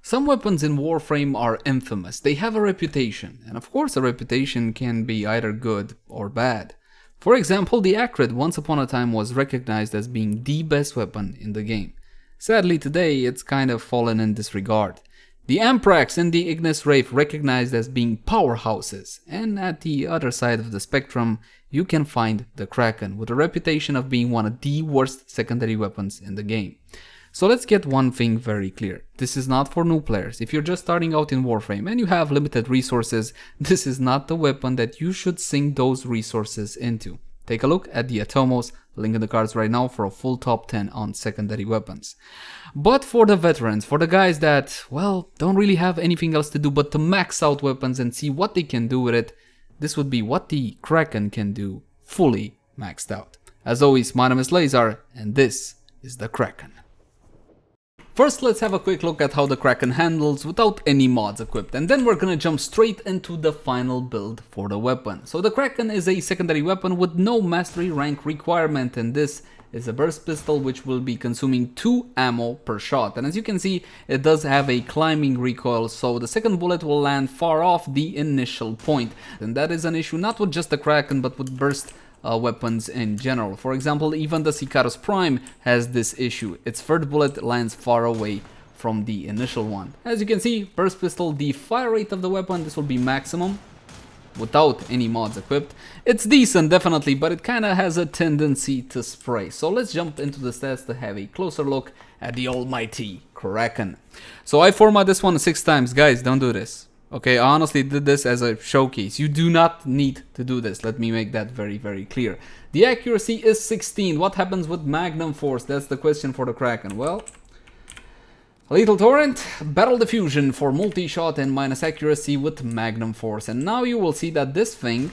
Some weapons in Warframe are infamous. They have a reputation, and of course a reputation can be either good or bad. For example, the Acrid once upon a time was recognized as being the best weapon in the game. Sadly today it's kind of fallen in disregard. The Amprax and the Ignis Wraith recognized as being powerhouses, and at the other side of the spectrum you can find the Kraken with a reputation of being one of the worst secondary weapons in the game. So let's get one thing very clear. This is not for new players. If you're just starting out in Warframe and you have limited resources, this is not the weapon that you should sink those resources into. Take a look at the Atomos, link in the cards right now for a full top 10 on secondary weapons. But for the veterans, for the guys that, well, don't really have anything else to do but to max out weapons and see what they can do with it, this would be what the Kraken can do, fully maxed out. As always, my name is Leyzar, and this is the Kraken. First, let's have a quick look at how the Kraken handles without any mods equipped, and then we're gonna jump straight into the final build for the weapon. So the Kraken is a secondary weapon with no mastery rank requirement, and this is a burst pistol which will be consuming 2 ammo per shot. And as you can see, it does have a climbing recoil, so the second bullet will land far off the initial point. And that is an issue not with just the Kraken but with burst weapons in general. For example, even the Sicaros Prime has this issue. Its third bullet lands far away from the initial one. As you can see, burst pistol, the fire rate of the weapon, this will be maximum without any mods equipped. It's decent definitely, but it kinda has a tendency to spray. So let's jump into the stats to have a closer look at the almighty Kraken. So I format this one 6 times. Guys, don't do this. Okay, I honestly did this as a showcase. You do not need to do this. Let me make that very, very clear. The accuracy is 16. What happens with Magnum Force? That's the question for the Kraken. Well, Lethal Torrent, Battle Diffusion for multi-shot and minus accuracy with Magnum Force. And now you will see that this thing,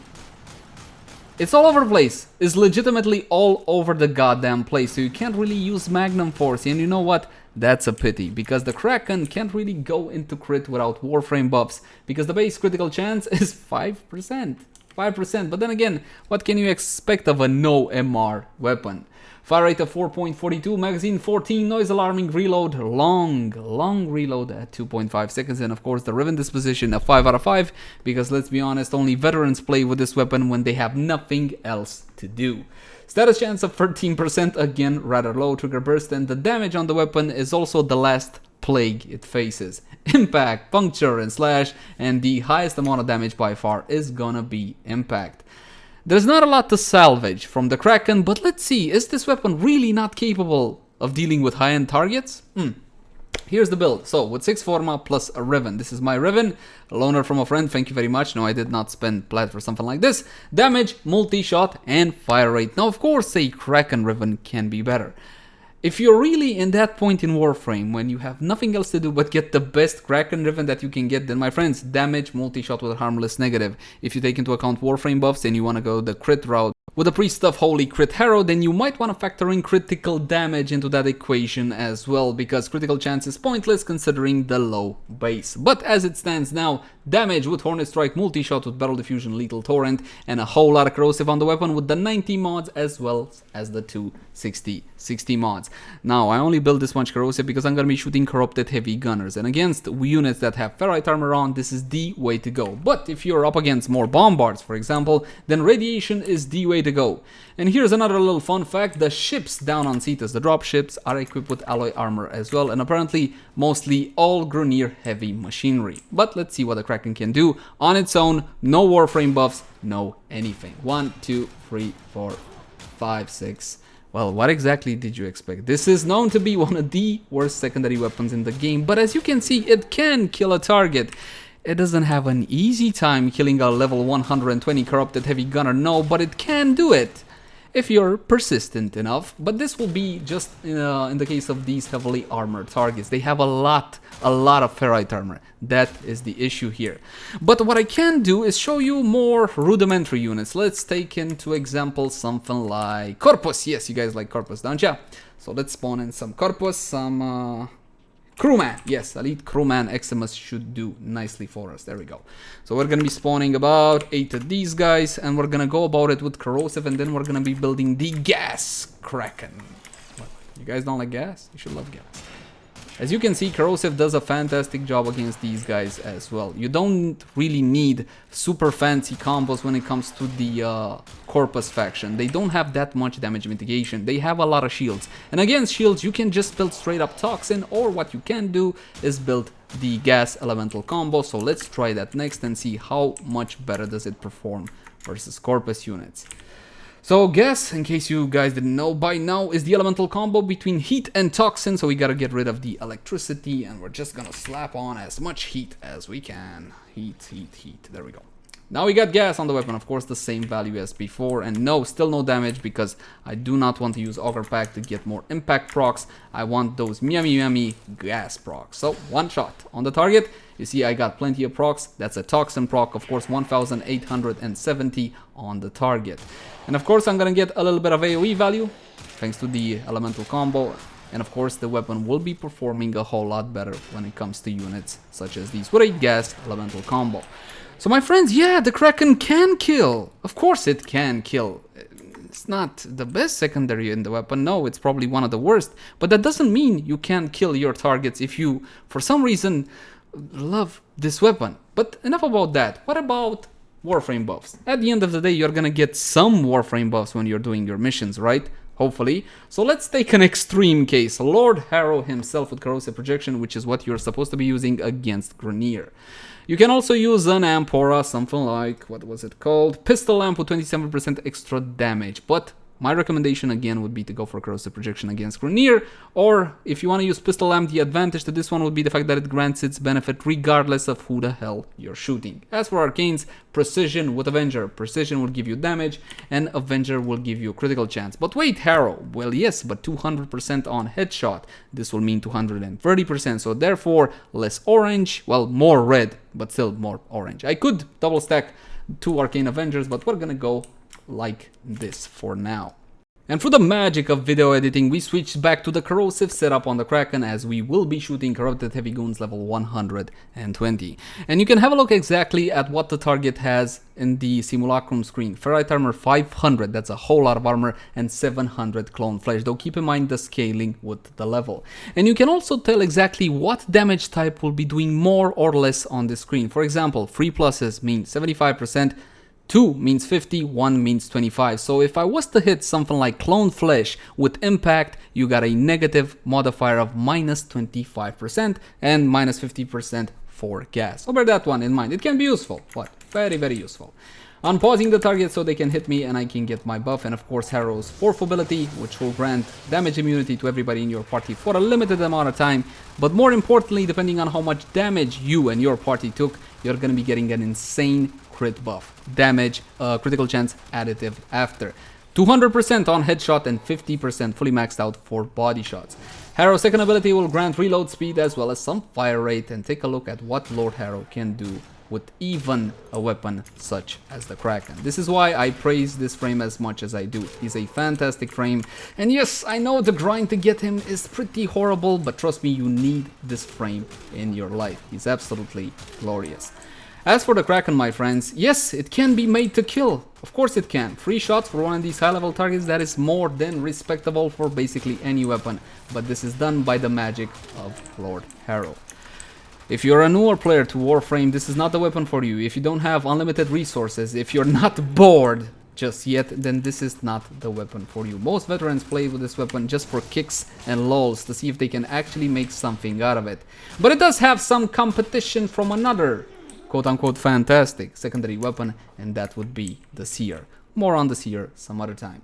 it's all over the place. It's legitimately all over the goddamn place. So you can't really use Magnum Force. And you know what? That's a pity, because the Kraken can't really go into crit without Warframe Buffs, because the base critical chance is 5%. 5%, but then again, what can you expect of a no MR weapon? Fire rate of 4.42, magazine 14, noise alarming reload, long reload at 2.5 seconds, and of course the Riven disposition of 5 out of 5, because let's be honest, only veterans play with this weapon when they have nothing else to do. Status chance of 13%, again rather low. Trigger burst, and the damage on the weapon is also the last plague it faces. Impact, puncture and slash, and the highest amount of damage by far is gonna be impact. There's not a lot to salvage from the Kraken, but let's see, is this weapon really not capable of dealing with high-end targets? Here's the build. So with 6 Forma plus a Riven. This is my Riven, a loaner from a friend, thank you very much. No, I did not spend plat for something like this. Damage, multi-shot, and fire rate. Now of course a Kraken Riven can be better. If you're really in that point in Warframe when you have nothing else to do but get the best Kraken Riven that you can get, then my friends, damage, multi-shot with a harmless negative. If you take into account Warframe buffs and you want to go the crit route with a Priest of Holy Crit Harrow, then you might want to factor in critical damage into that equation as well, because critical chance is pointless considering the low base. But as it stands now, damage with Hornet Strike, multi-shot with Battle Diffusion, Lethal Torrent, and a whole lot of corrosive on the weapon with the 90 mods as well as the 260 mods. Now, I only build this much corrosive because I'm going to be shooting corrupted heavy gunners, and against units that have ferrite armor on, this is the way to go. But if you're up against more bombards, for example, then radiation is the way to go. And here's another little fun fact: the ships down on Cetus, the drop ships, are equipped with alloy armor as well, and apparently mostly all Grunier heavy machinery. But let's see what the Kraken can do on its own. No Warframe buffs, no anything. 1, 2, 3, 4, 5, 6. Well, what exactly did you expect? This is known to be one of the worst secondary weapons in the game, but as you can see, it can kill a target. It doesn't have an easy time killing a level 120 corrupted heavy gunner, no, but it can do it if you're persistent enough. But this will be just in the case of these heavily armored targets. They have a lot of ferrite armor. That is the issue here. But what I can do is show you more rudimentary units. Let's take into example something like Corpus. Yes, you guys like Corpus, don't ya? So let's spawn in some Corpus, some Crewman. Yes, Elite Crewman Eximus should do nicely for us. There we go. So we're gonna be spawning about 8 of these guys, and we're gonna go about it with corrosive, and then we're gonna be building the gas Kraken. What? You guys don't like gas? You should love gas. As you can see, Corrosive does a fantastic job against these guys as well. You don't really need super fancy combos when it comes to the Corpus faction. They don't have that much damage mitigation. They have a lot of shields. And against shields, you can just build straight up Toxin, or what you can do is build the Gas Elemental combo. So let's try that next and see how much better does it perform versus Corpus units. So Gas, in case you guys didn't know by now, is the elemental combo between heat and toxin. So we gotta get rid of the electricity and we're just gonna slap on as much heat as we can. Heat, heat, heat. There we go. Now we got gas on the weapon, of course the same value as before, and no, still no damage because I do not want to use Augur Pack to get more impact procs. I want those yummy gas procs. So one shot on the target. You see I got plenty of procs. That's a toxin proc, of course 1870 on the target. And of course I'm gonna get a little bit of AoE value thanks to the elemental combo. And of course the weapon will be performing a whole lot better when it comes to units such as these with a gas elemental combo. So my friends, yeah, the Kraken can kill. Of course it can kill. It's not the best secondary in the weapon. No, it's probably one of the worst. But that doesn't mean you can't kill your targets if you, for some reason, love this weapon. But enough about that. What about Warframe buffs? At the end of the day, you're gonna get some Warframe buffs when you're doing your missions, right? Hopefully. So let's take an extreme case. Lord Harrow himself with corrosive projection, which is what you're supposed to be using against Grenier. You can also use an Ampora, something like, what was it called? Pistol Lamp with 27% extra damage. But my recommendation again would be to go for corrosive projection against Grenier, or if you want to use Pistol Lamp, the advantage to this one would be the fact that it grants its benefit regardless of who the hell you're shooting. As for Arcane's Precision with Avenger, Precision will give you damage and Avenger will give you a critical chance. But wait, Harrow, well yes, but 200% on headshot. This will mean 230%, so therefore less orange, well more red, but still more orange. I could double stack 2 Arcane Avengers, but we're gonna go like this for now. And through the magic of video editing, we switched back to the corrosive setup on the Kraken, as we will be shooting corrupted heavy goons level 120. And you can have a look exactly at what the target has in the simulacrum screen. Ferrite armor 500, that's a whole lot of armor, and 700 clone flesh, though keep in mind the scaling with the level. And you can also tell exactly what damage type will be doing more or less on the screen. For example, 3 pluses mean 75%, 2 means 50, 1 means 25. So if I was to hit something like Clone Flesh with impact, you got a negative modifier of minus 25% and minus 50% for gas. So bear that one in mind. It can be useful. What? Very, very useful. Unpausing the target so they can hit me and I can get my buff. And of course Harrow's fourth ability, which will grant damage immunity to everybody in your party for a limited amount of time. But more importantly, depending on how much damage you and your party took, you're going to be getting an insane crit buff. Damage, critical chance additive after. 200% on headshot and 50% fully maxed out for body shots. Harrow's second ability will grant reload speed as well as some fire rate, and take a look at what Lord Harrow can do with even a weapon such as the Kraken. This is why I praise this frame as much as I do. He's a fantastic frame, and yes, I know the grind to get him is pretty horrible, but trust me, you need this frame in your life. He's absolutely glorious. As for the Kraken, my friends, yes, it can be made to kill. Of course it can. 3 shots for one of these high-level targets, that is more than respectable for basically any weapon. But this is done by the magic of Lord Harrow. If you're a newer player to Warframe, this is not the weapon for you. If you don't have unlimited resources, if you're not bored just yet, then this is not the weapon for you. Most veterans play with this weapon just for kicks and lulls to see if they can actually make something out of it. But it does have some competition from another quote-unquote fantastic secondary weapon, and that would be the Seer. More on the Seer some other time.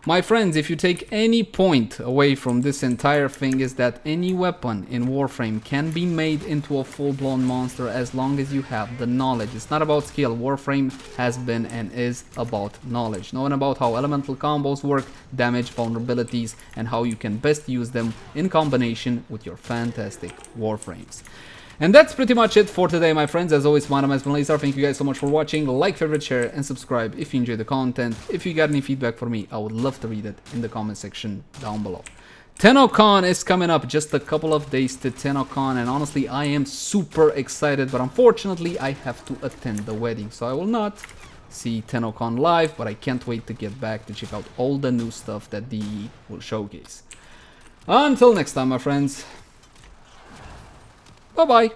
My friends, if you take any point away from this entire thing, is that any weapon in Warframe can be made into a full-blown monster as long as you have the knowledge. It's not about skill. Warframe has been and is about knowledge. Knowing about how elemental combos work, damage, vulnerabilities, and how you can best use them in combination with your fantastic Warframes. And that's pretty much it for today, my friends. As always, my name has been Leyzar. Thank you guys so much for watching. Like, favorite, share, and subscribe if you enjoyed the content. If you got any feedback for me, I would love to read it in the comment section down below. TennoCon is coming up, just a couple of days to TennoCon, and honestly, I am super excited, but unfortunately, I have to attend the wedding, so I will not see TennoCon live, but I can't wait to get back to check out all the new stuff that DE will showcase. Until next time, my friends, Bye bye!